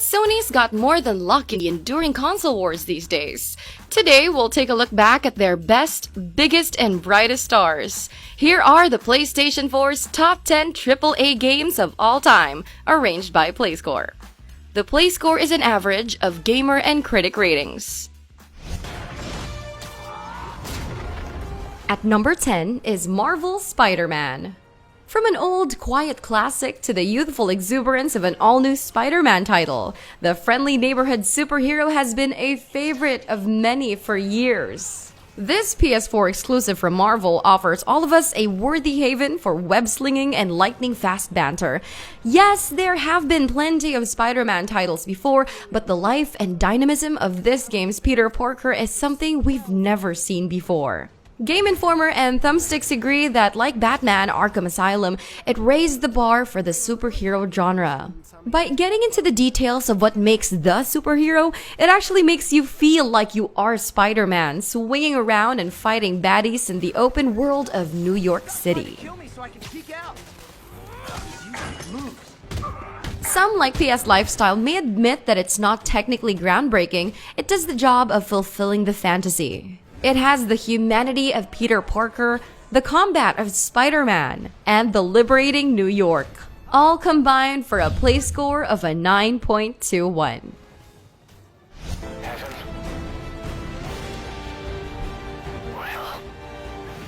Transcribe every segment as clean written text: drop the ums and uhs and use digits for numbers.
Sony's got more than luck in the enduring console wars these days. Today, we'll take a look back at their best, biggest, and brightest stars. Here are the PlayStation 4's top 10 AAA games of all time, arranged by PlayScore. The PlayScore is an average of gamer and critic ratings. At number 10 is Marvel's Spider-Man. From an old, quiet classic to the youthful exuberance of an all-new Spider-Man title, the friendly neighborhood superhero has been a favorite of many for years. This PS4 exclusive from Marvel offers all of us a worthy haven for web-slinging and lightning-fast banter. Yes, there have been plenty of Spider-Man titles before, but the life and dynamism of this game's Peter Parker is something we've never seen before. Game Informer and Thumbsticks agree that, like Batman Arkham Asylum, it raised the bar for the superhero genre. By getting into the details of what makes the superhero, it actually makes you feel like you are Spider-Man, swinging around and fighting baddies in the open world of New York City. Some, like PS Lifestyle, may admit that it's not technically groundbreaking. It does the job of fulfilling the fantasy. It has the humanity of Peter Parker, the combat of Spider-Man, and the liberating New York, all combined for a play score of a 9.21.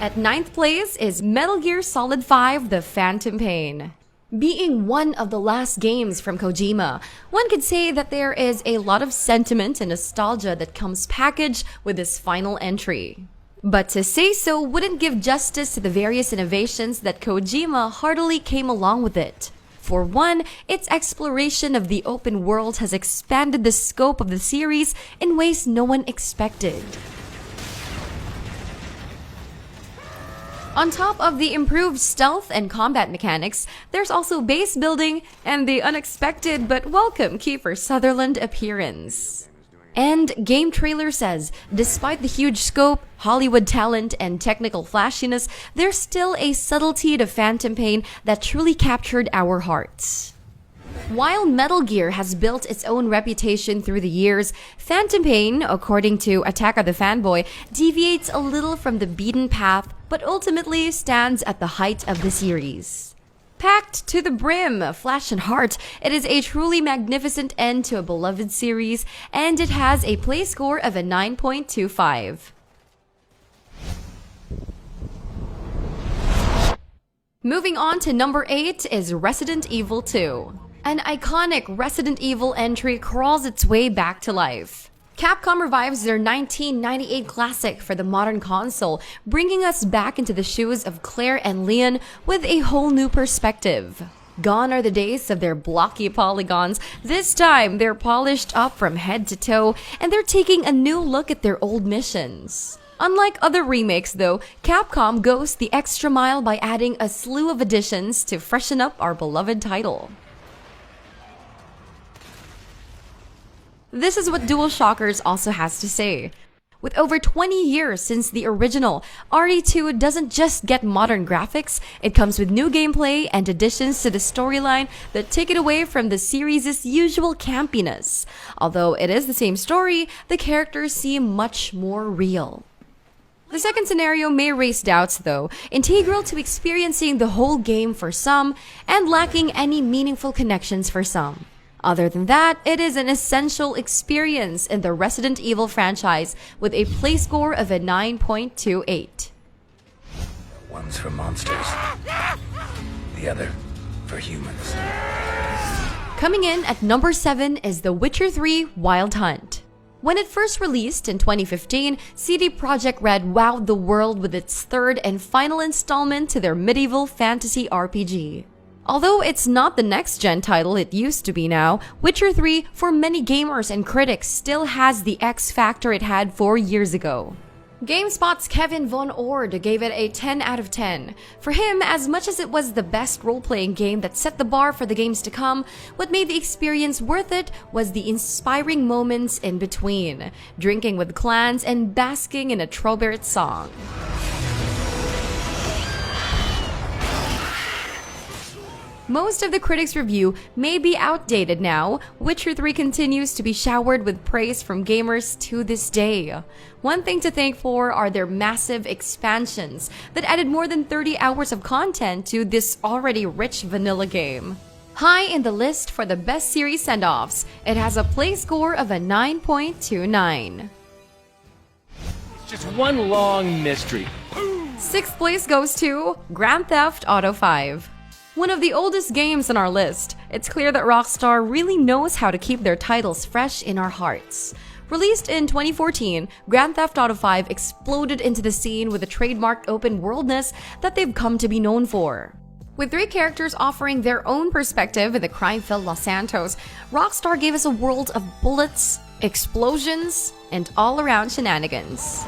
At 9th place is Metal Gear Solid 5: The Phantom Pain. Being one of the last games from Kojima, one could say that there is a lot of sentiment and nostalgia that comes packaged with this final entry. But to say so wouldn't give justice to the various innovations that Kojima heartily came along with it. For one, its exploration of the open world has expanded the scope of the series in ways no one expected. On top of the improved stealth and combat mechanics, there's also base building and the unexpected but welcome Kiefer Sutherland appearance. And Game Trailer says, despite the huge scope, Hollywood talent, and technical flashiness, there's still a subtlety to Phantom Pain that truly captured our hearts. While Metal Gear has built its own reputation through the years, Phantom Pain, according to Attack of the Fanboy, deviates a little from the beaten path, but ultimately stands at the height of the series. Packed to the brim, flesh and heart, it is a truly magnificent end to a beloved series, and it has a play score of a 9.25. Moving on to number 8 is Resident Evil 2. An iconic Resident Evil entry crawls its way back to life. Capcom revives their 1998 classic for the modern console, bringing us back into the shoes of Claire and Leon with a whole new perspective. Gone are the days of their blocky polygons. This time, they're polished up from head to toe, and they're taking a new look at their old missions. Unlike other remakes though, Capcom goes the extra mile by adding a slew of additions to freshen up our beloved title. This is what DualShockers also has to say. With over 20 years since the original, RE2 doesn't just get modern graphics, it comes with new gameplay and additions to the storyline that take it away from the series' usual campiness. Although it is the same story, the characters seem much more real. The second scenario may raise doubts though, integral to experiencing the whole game for some, and lacking any meaningful connections for some. Other than that, it is an essential experience in the Resident Evil franchise with a play score of a 9.28. One's for monsters, the other for humans. Coming in at number 7 is The Witcher 3: Wild Hunt. When it first released in 2015, CD Projekt Red wowed the world with its third and final installment to their medieval fantasy RPG. Although it's not the next-gen title it used to be now, Witcher 3, for many gamers and critics, still has the X factor it had 4 years ago. GameSpot's Kevin Von Ord gave it a 10 out of 10. For him, as much as it was the best role-playing game that set the bar for the games to come, what made the experience worth it was the inspiring moments in between, drinking with clans and basking in a Trobert song. Most of the critics' review may be outdated now. Witcher 3 continues to be showered with praise from gamers to this day. One thing to thank for are their massive expansions that added more than 30 hours of content to this already rich vanilla game. High in the list for the best series send-offs, it has a play score of a 9.29. It's just one long mystery. 6th place goes to Grand Theft Auto 5. One of the oldest games on our list, it's clear that Rockstar really knows how to keep their titles fresh in our hearts. Released in 2014, Grand Theft Auto 5 exploded into the scene with a trademarked open worldness that they've come to be known for. With 3 characters offering their own perspective in the crime-filled Los Santos, Rockstar gave us a world of bullets, explosions, and all-around shenanigans.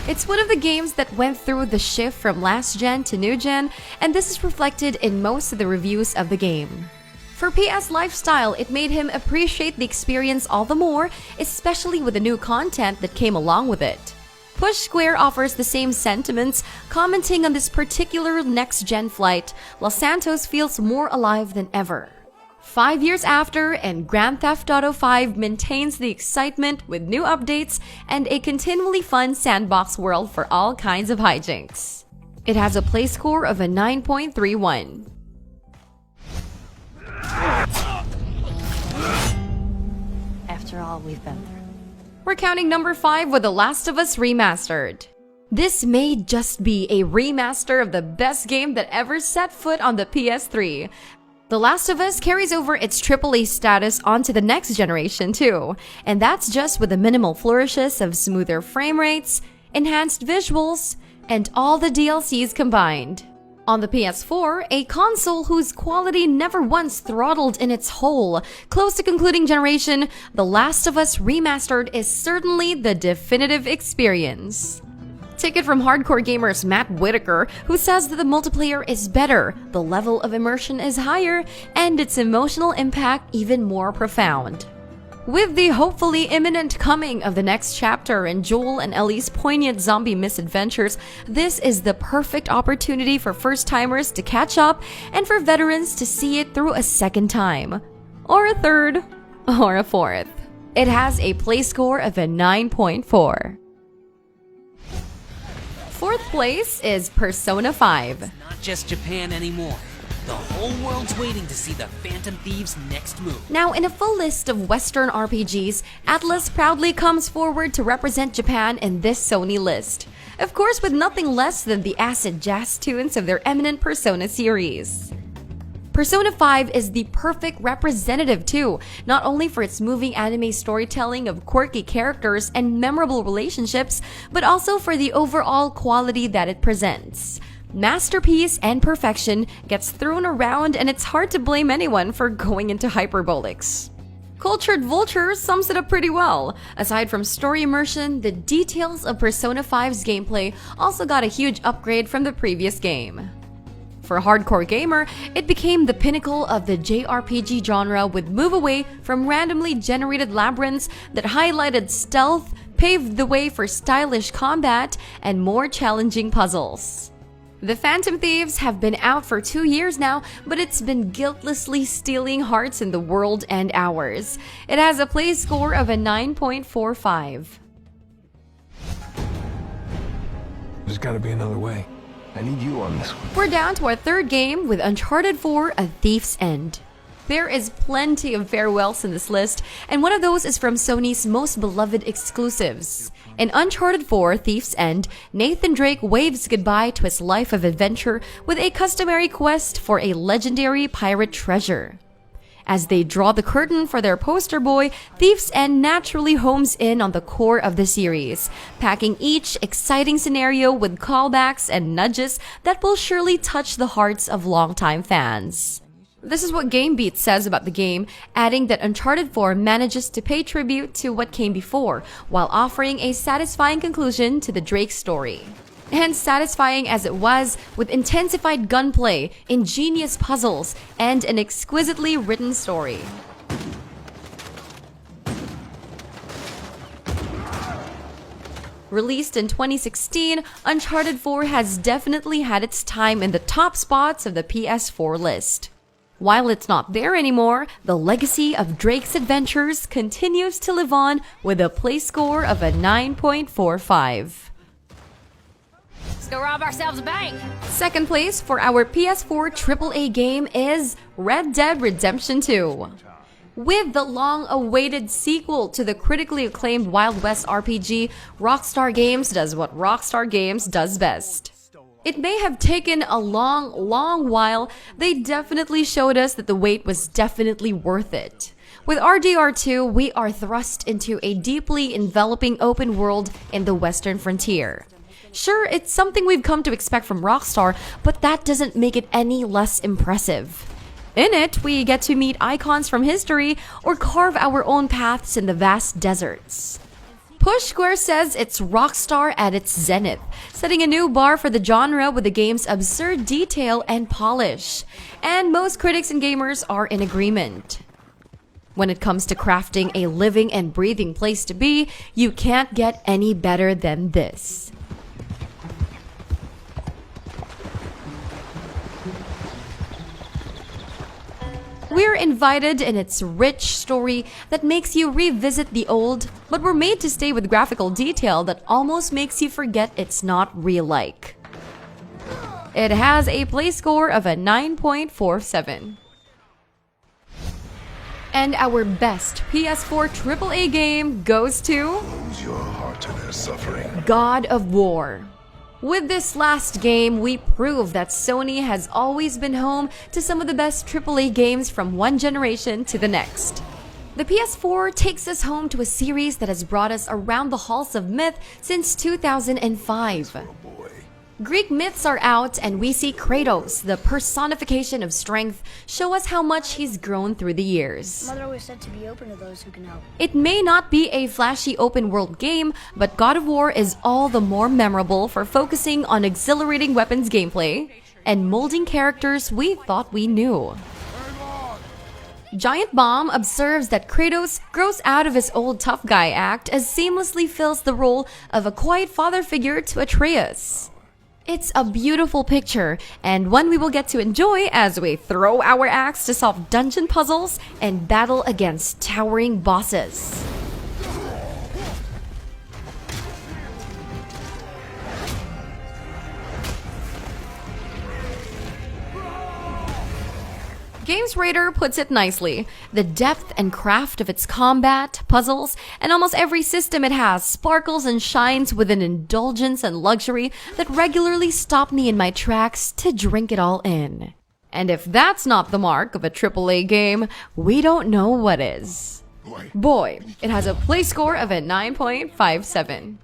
It's one of the games that went through the shift from last gen to new gen, and this is reflected in most of the reviews of the game. For PS Lifestyle, it made him appreciate the experience all the more, especially with the new content that came along with it. Push Square offers the same sentiments, commenting on this particular next-gen flight. Los Santos feels more alive than ever. 5 years after, and Grand Theft Auto 5 maintains the excitement with new updates and a continually fun sandbox world for all kinds of hijinks. It has a play score of a 9.31. After all we've been through. We're counting number 5 with The Last of Us Remastered. This may just be a remaster of the best game that ever set foot on the PS3. The Last of Us carries over its AAA status onto the next generation too, and that's just with the minimal flourishes of smoother frame rates, enhanced visuals, and all the DLCs combined. On the PS4, a console whose quality never once throttled in its whole, close to concluding generation, The Last of Us Remastered is certainly the definitive experience. Take it from hardcore gamers Matt Whitaker, who says that the multiplayer is better, the level of immersion is higher, and its emotional impact even more profound. With the hopefully imminent coming of the next chapter in Joel and Ellie's poignant zombie misadventures, this is the perfect opportunity for first-timers to catch up and for veterans to see it through a second time. Or a third. Or a fourth. It has a play score of a 9.4. 4th place is Persona 5. Not just Japan anymore. The whole world's waiting to see the Phantom Thieves' next move. Now, in a full list of Western RPGs, Atlas proudly comes forward to represent Japan in this Sony list. Of course, with nothing less than the acid jazz tunes of their eminent Persona series. Persona 5 is the perfect representative too, not only for its moving anime storytelling of quirky characters and memorable relationships, but also for the overall quality that it presents. Masterpiece and perfection gets thrown around, and it's hard to blame anyone for going into hyperbolics. Cultured Vulture sums it up pretty well. Aside from story immersion, the details of Persona 5's gameplay also got a huge upgrade from the previous game. For a hardcore gamer, it became the pinnacle of the JRPG genre with move away from randomly generated labyrinths that highlighted stealth, paved the way for stylish combat, and more challenging puzzles. The Phantom Thieves have been out for 2 years now, but it's been guiltlessly stealing hearts in the world and ours. It has a play score of a 9.45. There's gotta be another way. I need you on this one. We're down to our 3rd game with Uncharted 4: A Thief's End. There is plenty of farewells in this list, and one of those is from Sony's most beloved exclusives. In Uncharted 4: Thief's End, Nathan Drake waves goodbye to his life of adventure with a customary quest for a legendary pirate treasure. As they draw the curtain for their poster boy, Thief's End naturally homes in on the core of the series, packing each exciting scenario with callbacks and nudges that will surely touch the hearts of longtime fans. This is what GameBeat says about the game, adding that Uncharted 4 manages to pay tribute to what came before, while offering a satisfying conclusion to the Drake story. And satisfying as it was, with intensified gunplay, ingenious puzzles, and an exquisitely written story. Released in 2016, Uncharted 4 has definitely had its time in the top spots of the PS4 list. While it's not there anymore, the legacy of Drake's adventures continues to live on with a play score of a 9.45. Let's go rob ourselves a bank. Second place for our PS4 AAA game is Red Dead Redemption 2. With the long-awaited sequel to the critically acclaimed Wild West RPG, Rockstar Games does what Rockstar Games does best. It may have taken a long while, they definitely showed us that the wait was definitely worth it. With RDR2, we are thrust into a deeply enveloping open world in the Western frontier. Sure, it's something we've come to expect from Rockstar, but that doesn't make it any less impressive. In it, we get to meet icons from history or carve our own paths in the vast deserts. Push Square says it's Rockstar at its zenith, setting a new bar for the genre with the game's absurd detail and polish. And most critics and gamers are in agreement. When it comes to crafting a living and breathing place to be, you can't get any better than this. We're invited in its rich story that makes you revisit the old, but we're made to stay with graphical detail that almost makes you forget it's not real-like. It has a play score of a 9.47. And our best PS4 AAA game goes to Close your heart to their suffering. God of War. With this last game, we prove that Sony has always been home to some of the best AAA games from one generation to the next. The PS4 takes us home to a series that has brought us around the halls of myth since 2005. Greek myths are out and we see Kratos, the personification of strength, show us how much he's grown through the years. Mother always said to be open to those who can help. It may not be a flashy open world game, but God of War is all the more memorable for focusing on exhilarating weapons gameplay and molding characters we thought we knew. Giant Bomb observes that Kratos grows out of his old tough guy act as seamlessly fills the role of a quiet father figure to Atreus. It's a beautiful picture, and one we will get to enjoy as we throw our axe to solve dungeon puzzles and battle against towering bosses. GamesRadar puts it nicely. The depth and craft of its combat, puzzles, and almost every system it has sparkles and shines with an indulgence and luxury that regularly stop me in my tracks to drink it all in. And if that's not the mark of a AAA game, we don't know what is. Boy, it has a play score of a 9.57.